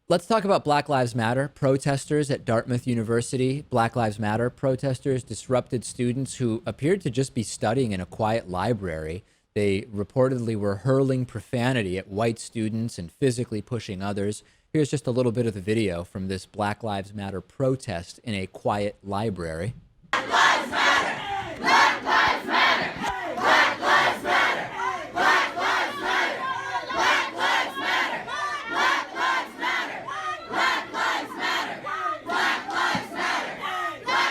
Let's talk about Black Lives Matter. Protesters at Dartmouth University, Black Lives Matter protesters disrupted students who appeared to just be studying in a quiet library. They reportedly were hurling profanity at white students and physically pushing others. Here's just a little bit of the video from this Black Lives Matter protest in a quiet library. Black Lives Matter! Black Lives Matter! Black Lives Matter! Black Lives Matter! Black Lives Matter! Black Lives Matter! Black Lives Matter! Black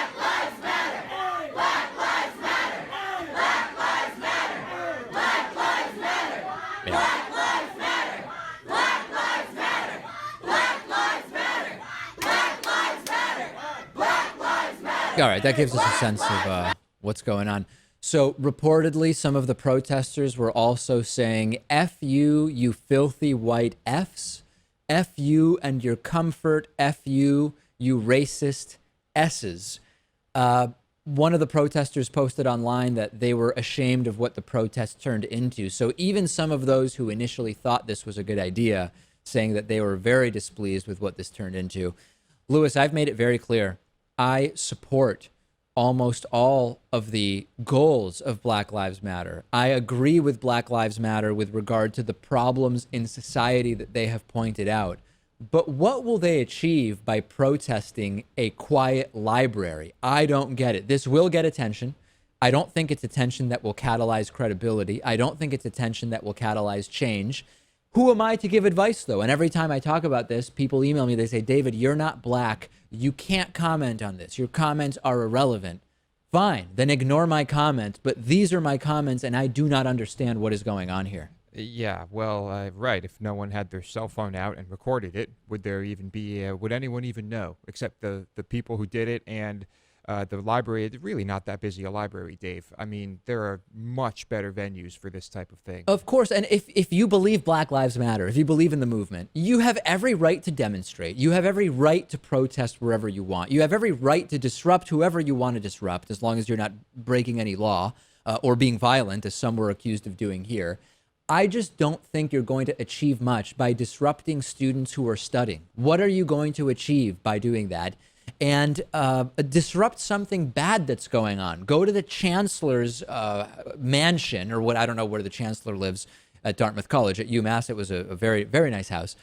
Lives Matter! Black Lives Matter! Black Lives Matter! Black Lives Matter! Black Lives Matter! Yeah. Black Lives Matter! Black Lives Matter! Black Lives Matter! Black Lives Matter! Black Lives Matter! All right, that gives us a sense of what's going on. So reportedly, some of the protesters were also saying, F you, you filthy white Fs, F you and your comfort, F you, you racist S's. One of the protesters posted online that they were ashamed of what the protest turned into. So even some of those who initially thought this was a good idea, saying that they were very displeased with what this turned into. Lewis, I've made it very clear. I support almost all of the goals of Black Lives Matter. I agree with Black Lives Matter with regard to the problems in society that they have pointed out. But what will they achieve by protesting a quiet library? I don't get it. This will get attention. I don't think it's attention that will catalyze credibility. I don't think it's attention that will catalyze change. Who am I to give advice, though? And every time I talk about this, people email me. They say, David, you're not black. You can't comment on this. Your comments are irrelevant. Fine, then ignore my comments. But these are my comments, and I do not understand what is going on here. Yeah, well, right. If no one had their cell phone out and recorded it, would there even be? Would anyone even know? Except the people who did it and the library. It's really not that busy a library, Dave. I mean, there are much better venues for this type of thing. Of course, and if you believe Black Lives Matter, if you believe in the movement, you have every right to demonstrate. You have every right to protest wherever you want. You have every right to disrupt whoever you want to disrupt, as long as you're not breaking any law or being violent, as some were accused of doing here. I just don't think you're going to achieve much by disrupting students who are studying. What are you going to achieve by doing that? And disrupt something bad that's going on. Go to the chancellor's mansion, or what, I don't know where the chancellor lives at Dartmouth College. At UMass, it was a very, very nice house.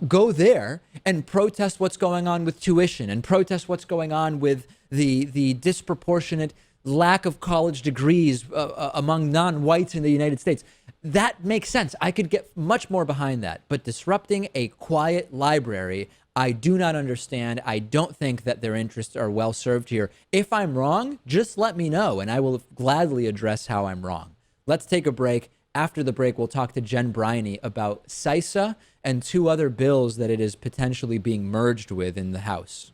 Go there and protest what's going on with tuition, and protest what's going on with the disproportionate lack of college degrees among non-whites in the United States. That makes sense. I could get much more behind that. But disrupting a quiet library, I do not understand. I don't think that their interests are well served here. If I'm wrong, just let me know, and I will gladly address how I'm wrong. Let's take a break. After the break, we'll talk to Jen Briney about CISA and two other bills that it is potentially being merged with in the House.